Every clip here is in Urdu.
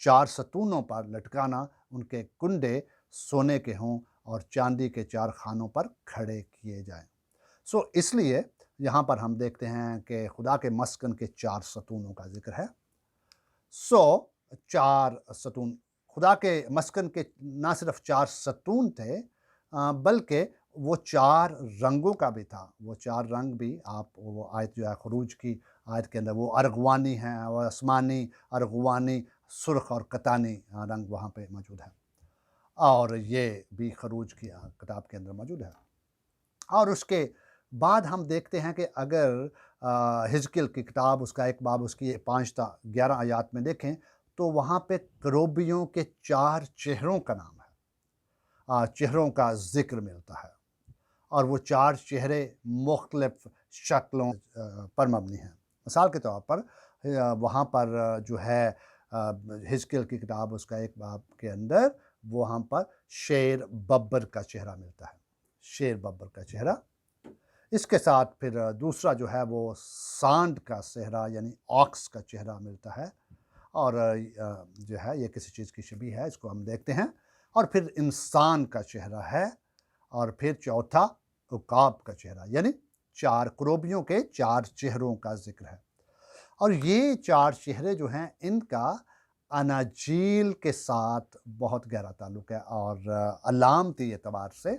4 ستونوں پر لٹکانا، ان کے کنڈے سونے کے ہوں اور چاندی کے 4 خانوں پر کھڑے کیے جائیں۔ اس لیے یہاں پر ہم دیکھتے ہیں کہ خدا کے مسکن کے 4 ستونوں کا ذکر ہے۔ 4 ستون، خدا کے مسکن کے نہ صرف 4 ستون تھے بلکہ وہ 4 رنگوں کا بھی تھا۔ وہ 4 رنگ بھی آپ وہ آیت جو ہے خروج کی آیت کے اندر، وہ ارغوانی ہیں، وہ آسمانی، ارغوانی، سرخ اور کتانی رنگ وہاں پہ موجود ہے، اور یہ بھی خروج کی کتاب کے اندر موجود ہے۔ اور اس کے بعد ہم دیکھتے ہیں کہ اگر حزقیل کی کتاب اس کا 1 باب اس کی 5 تا 11 آیات میں دیکھیں تو وہاں پہ کروبیوں کے 4 چہروں کا نام ہے، چہروں کا ذکر ملتا ہے، اور وہ 4 چہرے مختلف شکلوں پر مبنی ہیں۔ مثال کے طور پر وہاں پر جو ہے حزقیل کی کتاب اس کا 1 باب کے اندر وہاں پر شیر ببر کا چہرہ ملتا ہے، شیر ببر کا چہرہ۔ اس کے ساتھ پھر دوسرا جو ہے وہ سانڈ کا چہرہ یعنی آکس کا چہرہ ملتا ہے، اور جو ہے یہ کسی چیز کی شبیہ ہے، اس کو ہم دیکھتے ہیں۔ اور پھر انسان کا چہرہ ہے، اور پھر چوتھا عقاب کا چہرہ، یعنی 4 کروبیوں کے 4 چہروں کا ذکر ہے۔ اور یہ 4 چہرے جو ہیں ان کا اناجیل کے ساتھ بہت گہرا تعلق ہے، اور علامتی اعتبار سے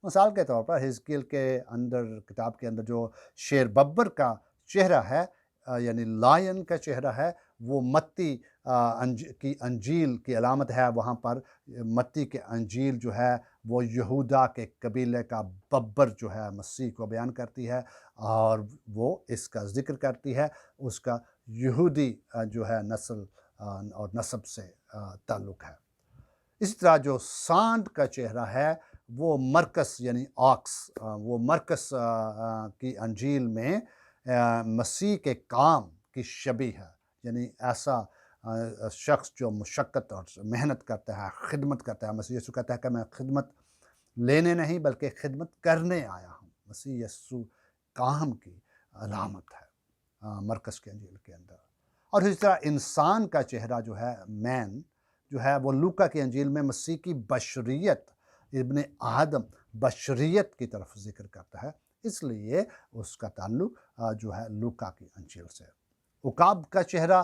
مثال کے طور پر حزقیل کے اندر کتاب کے اندر جو شیر ببر کا چہرہ ہے یعنی لائن کا چہرہ ہے، وہ متی کی انجیل کی علامت ہے۔ وہاں پر متی کے انجیل جو ہے وہ یہودا کے قبیلے کا ببر جو ہے مسیح کو بیان کرتی ہے، اور وہ اس کا ذکر کرتی ہے، اس کا یہودی جو ہے نسل اور نسب سے تعلق ہے۔ اسی طرح جو سانڈ کا چہرہ ہے وہ مرکس یعنی آکس، وہ مرکس کی انجیل میں مسیح کے کام کی شبیہ ہے، یعنی ایسا شخص جو مشقت اور محنت کرتا ہے، خدمت کرتا ہے۔ مسیح یسوع کہتا ہے کہ میں خدمت لینے نہیں بلکہ خدمت کرنے آیا ہوں۔ مسیح یسوع کام کی علامت ہے مرکز کے انجیل کے اندر۔ اور اسی طرح انسان کا چہرہ جو ہے مین جو ہے وہ لوکا کی انجیل میں مسیح کی بشریت، ابن آدم بشریت کی طرف ذکر کرتا ہے، اس لیے اس کا تعلق جو ہے لوکا کی انجیل سے۔ عقاب کا چہرہ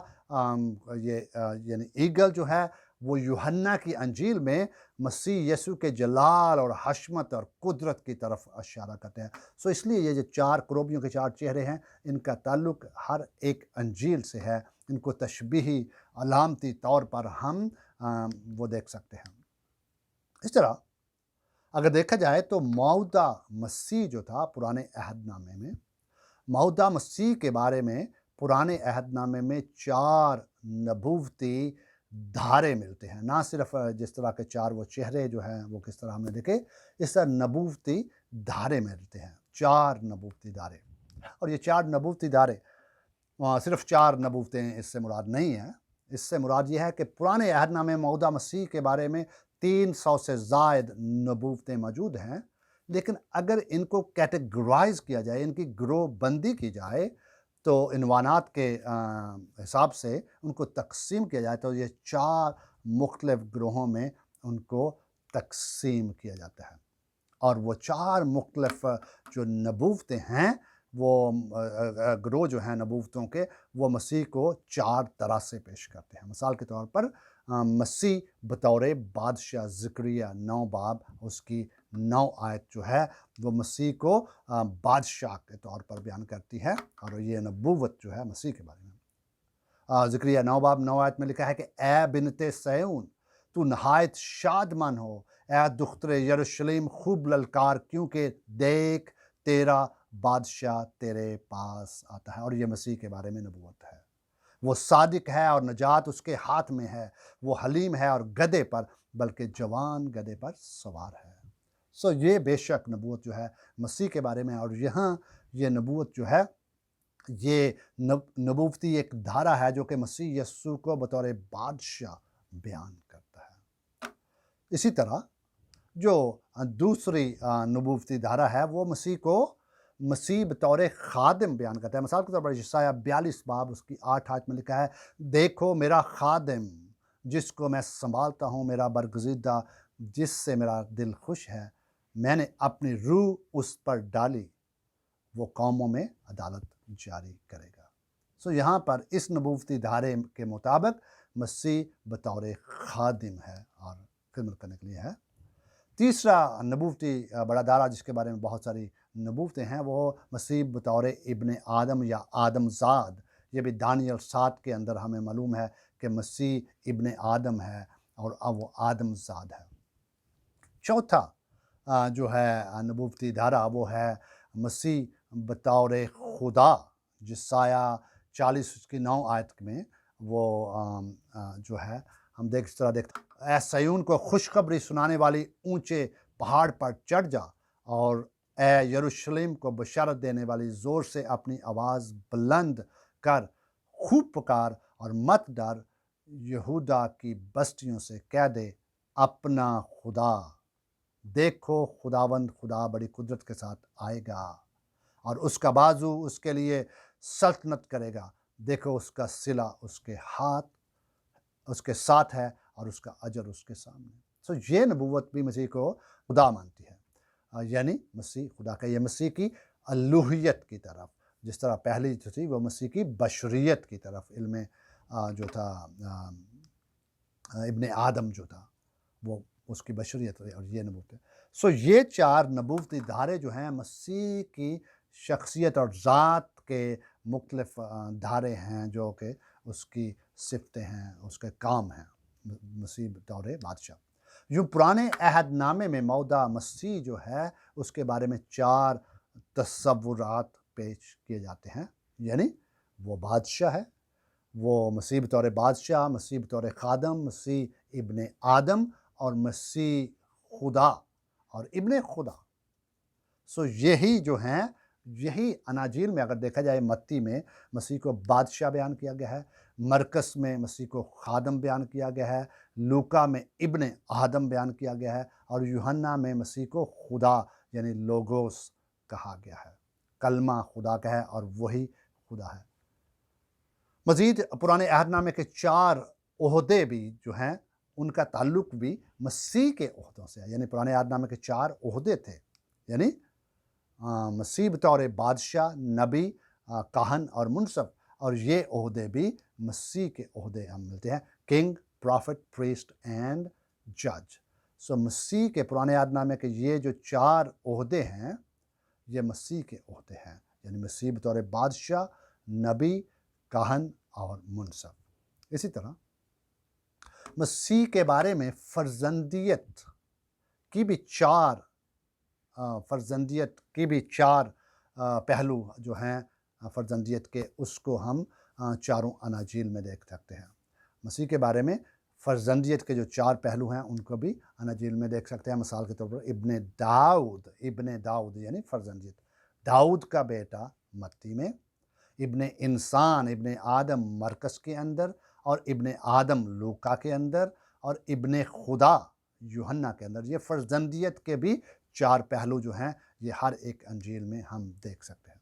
یعنی ایگل جو ہے وہ یوحنا کی انجیل میں مسیح یسوع کے جلال اور حشمت اور قدرت کی طرف اشارہ کرتے ہیں۔ اس لیے یہ جو 4 کروبیوں کے 4 چہرے ہیں ان کا تعلق ہر ایک انجیل سے ہے، ان کو تشبیہی علامتی طور پر ہم وہ دیکھ سکتے ہیں۔ اس طرح اگر دیکھا جائے تو موعودہ مسیح جو تھا پرانے عہد نامے میں، موعودہ مسیح کے بارے میں پرانے عہد نامے میں 4 نبوتی دھارے ملتے ہیں، نہ صرف جس طرح کے 4 وہ چہرے جو ہیں وہ کس طرح ہم نے دیکھے، اس طرح نبوتی دھارے ملتے ہیں، 4 نبوتی دھارے۔ اور یہ 4 نبوتی دھارے صرف 4 نبوتیں اس سے مراد نہیں ہیں، اس سے مراد یہ ہے کہ پرانے عہد نامے میں موعودہ مسیح کے بارے میں 300 سے زائد نبوتیں موجود ہیں، لیکن اگر ان کو کیٹیگرائز کیا جائے، ان کی گروہ بندی کی جائے تو عنوانات کے حساب سے ان کو تقسیم کیا جائے تو یہ 4 مختلف گروہوں میں ان کو تقسیم کیا جاتا ہے۔ اور وہ 4 مختلف جو نبوتیں ہیں، وہ گروہ جو ہیں نبوتوں کے، وہ مسیح کو 4 طرح سے پیش کرتے ہیں۔ مثال کے طور پر مسیح بطور بادشاہ، زکریا 9 باب اس کی 9 آیت جو ہے وہ مسیح کو بادشاہ کے طور پر بیان کرتی ہے، اور یہ نبوت جو ہے مسیح کے بارے میں۔ زکریا 9 باب 9 آیت میں لکھا ہے کہ اے بنت صیون تو نہایت شادمان ہو، اے دختر یروشلم خوب للکار، کیونکہ دیکھ تیرا بادشاہ تیرے پاس آتا ہے۔ اور یہ مسیح کے بارے میں نبوت ہے۔ وہ صادق ہے اور نجات اس کے ہاتھ میں ہے، وہ حلیم ہے اور گدھے پر بلکہ جوان گدھے پر سوار ہے۔ یہ بے شک نبوت جو ہے مسیح کے بارے میں، اور یہاں یہ نبوت جو ہے یہ نبوتی ایک دھارا ہے جو کہ مسیح یسوع کو بطور بادشاہ بیان کرتا ہے۔ اسی طرح جو دوسری نبوتی دھارا ہے وہ مسیح بطور خادم بیان کرتا ہے۔ مثال کے طور پر یشعیاء 42 باب اس کی 8 آیت میں لکھا ہے، دیکھو میرا خادم جس کو میں سنبھالتا ہوں، میرا برگزیدہ جس سے میرا دل خوش ہے، میں نے اپنی روح اس پر ڈالی، وہ قوموں میں عدالت جاری کرے گا۔ یہاں پر اس نبوتی دھارے کے مطابق مسیح بطور خادم ہے اور خدمت کرنے کے لیے ہے۔ تیسرا نبوتی بڑا دھارا جس کے بارے میں بہت ساری نبوتیں ہیں، وہ مسیح بطور ابن آدم یا آدم زاد۔ یہ بھی دانیل 7 کے اندر ہمیں معلوم ہے کہ مسیح ابن آدم ہے اور اب وہ آدم زاد ہے۔ چوتھا جو ہے نبوتی دھارا وہ ہے مسیح بطور خدا، جسایہ 40:9 میں وہ جو ہے ہم اس طرح دیکھتے ہیں، اے سیون کو خوشخبری سنانے والی اونچے پہاڑ پر چڑھ جا، اور اے یروشلم کو بشارت دینے والی زور سے اپنی آواز بلند کر، خوب پکار اور مت ڈر، یہودا کی بستیوں سے کہہ دے اپنا خدا دیکھو، خداوند خدا بڑی قدرت کے ساتھ آئے گا اور اس کا بازو اس کے لیے سلطنت کرے گا، دیکھو اس کا صلہ اس کے ہاتھ اس کے ساتھ ہے اور اس کا اجر اس کے سامنے۔ یہ نبوت بھی مسیح کو خدا مانتی ہے، یعنی مسیح خدا کا، یہ مسیح کی الوہیت کی طرف، جس طرح پہلی جو تھی وہ مسیح کی بشریت کی طرف، علم جو تھا ابن آدم جو تھا وہ اس کی بشریت اور یہ نبوت ہے۔ یہ 4 نبوتی دھارے جو ہیں مسیح کی شخصیت اور ذات کے مختلف دھارے ہیں، جو کہ اس کی صفتیں ہیں، اس کے کام ہیں، مسیح بطور بادشاہ۔ یوں پرانے عہد نامے میں موعودہ مسیح جو ہے اس کے بارے میں 4 تصورات پیش کیے جاتے ہیں، یعنی وہ بادشاہ ہے، وہ مسیح بطور بادشاہ، مسیح بطور خادم، مسیح ابن آدم اور مسیح خدا اور ابن خدا۔ یہی جو ہیں، یہی اناجیل میں اگر دیکھا جائے، متی میں مسیح کو بادشاہ بیان کیا گیا ہے، مرکس میں مسیح کو خادم بیان کیا گیا ہے، لوکا میں ابن آدم بیان کیا گیا ہے، اور یوحنا میں مسیح کو خدا یعنی لوگوس کہا گیا ہے، کلمہ خدا کا ہے اور وہی خدا ہے۔ مزید پرانے عہد نامے کے 4 عہدے بھی جو ہیں ان کا تعلق بھی مسیح کے عہدوں سے ہے، یعنی پرانے عہد نامے کے 4 عہدے تھے، یعنی مسیح بطور بادشاہ، نبی، کاہن اور منصف، اور یہ عہدے بھی مسیح کے عہدے ہم ملتے ہیں، کنگ، پرافٹ، پریسٹ اینڈ جج۔ مسیح کے پرانے عہد نامے کے یہ جو 4 عہدے ہیں یہ مسیح کے عہدے ہیں، یعنی مسیح بطور بادشاہ، نبی، کاہن اور منصف۔ اسی طرح مسیح کے بارے میں فرزندیت کی بھی 4 پہلو جو ہیں فرزندیت کے، اس کو ہم 4 اناجیل میں دیکھ سکتے ہیں۔ مسیح کے بارے میں فرزندیت کے جو 4 پہلو ہیں ان کو بھی اناجیل میں دیکھ سکتے ہیں۔ مثال کے طور پر ابن داؤد یعنی فرزندیت، داؤد کا بیٹا متی میں، ابن انسان، ابن آدم مرکس کے اندر، اور ابن آدم لوکا کے اندر، اور ابن خدا یوحنا کے اندر۔ یہ فرزندیت کے بھی 4 پہلو جو ہیں یہ ہر ایک انجیل میں ہم دیکھ سکتے ہیں۔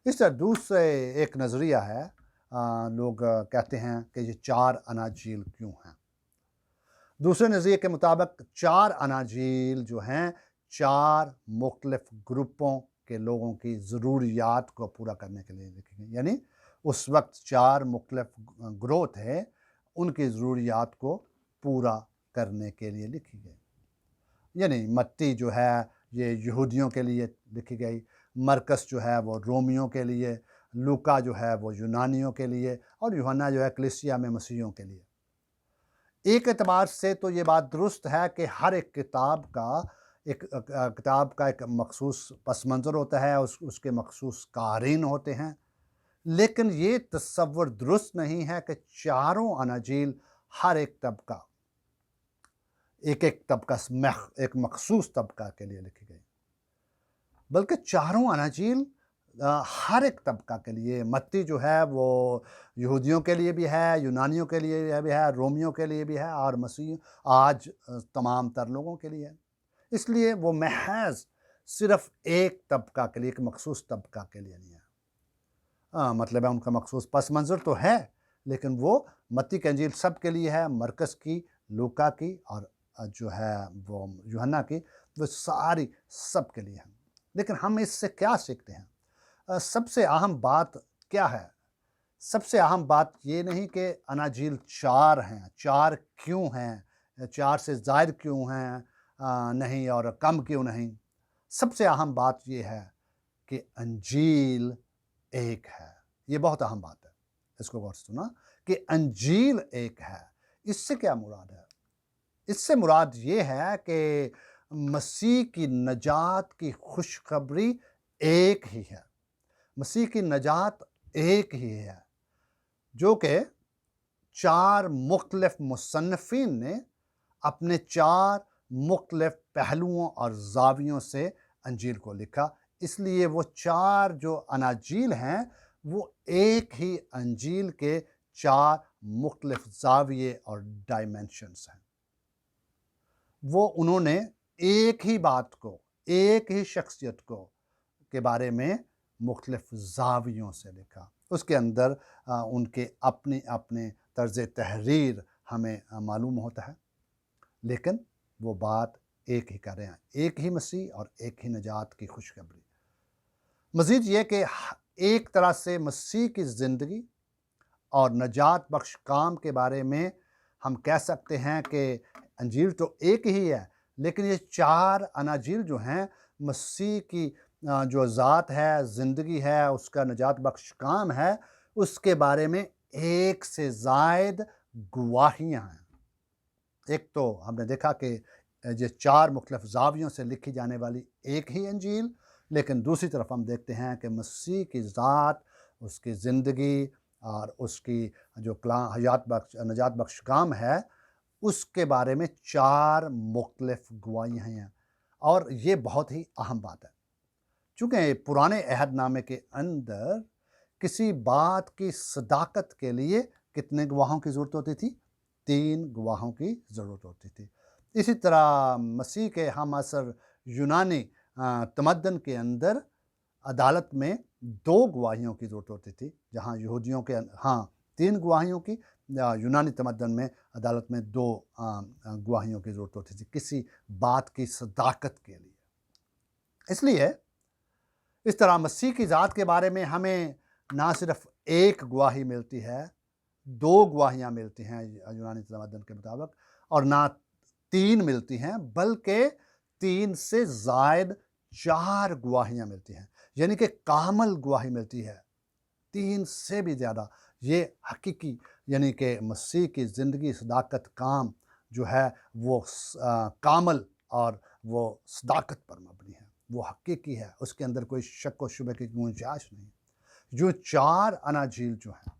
اس طرح دوسرے ایک نظریہ ہے، لوگ کہتے ہیں کہ یہ 4 اناجیل کیوں ہیں۔ دوسرے نظریے کے مطابق 4 اناجیل جو ہیں 4 مختلف گروپوں کے لوگوں کی ضروریات کو پورا کرنے کے لیے لکھی گئی، یعنی اس وقت 4 مختلف گروہ تھے، ان کی ضروریات کو پورا کرنے کے لیے لکھی گئی۔ یعنی متی جو ہے یہ یہودیوں کے لیے لکھی گئی، مرکس جو ہے وہ رومیوں کے لیے، لوکا جو ہے وہ یونانیوں کے لیے، اور یوحنا جو ہے کلیسیا میں مسیحیوں کے لیے۔ ایک اعتبار سے تو یہ بات درست ہے کہ ہر ایک کتاب کا ایک مخصوص پس منظر ہوتا ہے، اس کے مخصوص قارئین ہوتے ہیں، لیکن یہ تصور درست نہیں ہے کہ 4 اناجیل ہر ایک طبقہ ایک مخصوص طبقہ کے لیے لکھی گئی، بلکہ 4 اناجیل ہر ایک طبقہ کے لیے۔ متی جو ہے وہ یہودیوں کے لیے بھی ہے، یونانیوں کے لیے بھی ہے، رومیوں کے لیے بھی ہے، اور مسیح آج تمام تر لوگوں کے لیے ہے۔ اس لیے وہ محض صرف ایک طبقہ کے لیے، ایک مخصوص طبقہ کے لیے نہیں ہے۔ مطلب ہے ان کا مخصوص پس منظر تو ہے، لیکن وہ متی کی انجیل سب کے لیے ہے، مرکز کی، لوکا کی اور جو ہے وہ یوحنا کی، وہ ساری سب کے لیے ہیں۔ لیکن ہم اس سے کیا سیکھتے ہیں؟ سب سے اہم بات کیا ہے؟ سب سے اہم بات یہ نہیں کہ اناجیل 4 ہیں، 4 کیوں ہیں، 4 سے زائد کیوں ہیں نہیں اور کم کیوں نہیں۔ سب سے اہم بات یہ ہے کہ انجیل ایک ہے۔ یہ بہت اہم بات ہے، اس کو غور سے سنا کہ انجیل ایک ہے۔ اس سے کیا مراد ہے؟ اس سے مراد یہ ہے کہ مسیح کی نجات کی خوشخبری ایک ہی ہے۔ مسیح کی نجات ایک ہی ہے، جو کہ 4 مختلف مصنفین نے اپنے 4 مختلف پہلوؤں اور زاویوں سے انجیل کو لکھا۔ اس لیے وہ 4 جو اناجیل ہیں وہ ایک ہی انجیل کے 4 مختلف زاویے اور ڈائمینشنز ہیں۔ وہ انہوں نے ایک ہی بات کو، ایک ہی شخصیت کو کے بارے میں مختلف زاویوں سے لکھا۔ اس کے اندر ان کے اپنے اپنے طرز تحریر ہمیں معلوم ہوتا ہے، لیکن وہ بات ایک ہی کر رہے ہیں، ایک ہی مسیح اور ایک ہی نجات کی خوشخبری۔ مزید یہ کہ ایک طرح سے مسیح کی زندگی اور نجات بخش کام کے بارے میں ہم کہہ سکتے ہیں کہ انجیل تو ایک ہی ہے، لیکن یہ 4 اناجیل جو ہیں مسیح کی جو ذات ہے، زندگی ہے، اس کا نجات بخش کام ہے، اس کے بارے میں ایک سے زائد گواہیاں ہیں۔ ایک تو ہم نے دیکھا کہ یہ 4 مختلف زاویوں سے لکھی جانے والی ایک ہی انجیل، لیکن دوسری طرف ہم دیکھتے ہیں کہ مسیح کی ذات، اس کی زندگی اور اس کی جو نجات بخش کام ہے، اس کے بارے میں 4 مختلف گواہیاں ہیں، اور یہ بہت ہی اہم بات ہے۔ چونکہ پرانے عہد نامے کے اندر کسی بات کی صداقت کے لیے کتنے گواہوں کی ضرورت ہوتی تھی؟ 3 گواہوں کی ضرورت ہوتی تھی۔ اسی طرح مسیح کے ہم عصر یونانی تمدن کے اندر عدالت میں 2 گواہیوں کی ضرورت ہوتی تھی، جہاں یہودیوں کے 3 گواہیوں کی، یونانی تمدن میں عدالت میں 2 گواہیوں کی ضرورت ہوتی تھی کسی بات کی صداقت کے لیے۔ اس لیے اس طرح مسیح کی ذات کے بارے میں ہمیں نہ صرف ایک گواہی ملتی ہے، 2 گواہیاں ملتی ہیں یونانی تمدن کے مطابق، اور نہ 3 ملتی ہیں، بلکہ 3 سے زائد 4 گواہیاں ملتی ہیں، یعنی کہ کامل گواہی ملتی ہے، 3 سے بھی زیادہ۔ یہ حقیقی یعنی کہ مسیح کی زندگی، صداقت، کام جو ہے وہ کامل اور وہ صداقت پر مبنی ہے، وہ حقیقی ہے، اس کے اندر کوئی شک و شبہ کی گنجائش نہیں۔ جو 4 اناجیل جو ہیں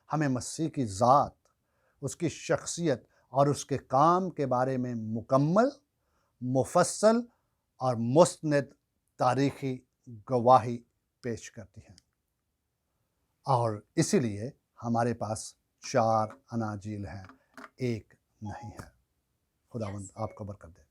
ہمیں مسیح کی ذات، اس کی شخصیت اور اس کے کام کے بارے میں مکمل، مفصل اور مستند تاریخی گواہی پیش کرتی ہیں، اور اسی لیے ہمارے پاس 4 اناجیل ہیں، ایک نہیں ہے۔ خداوند آپ کو برکت دے۔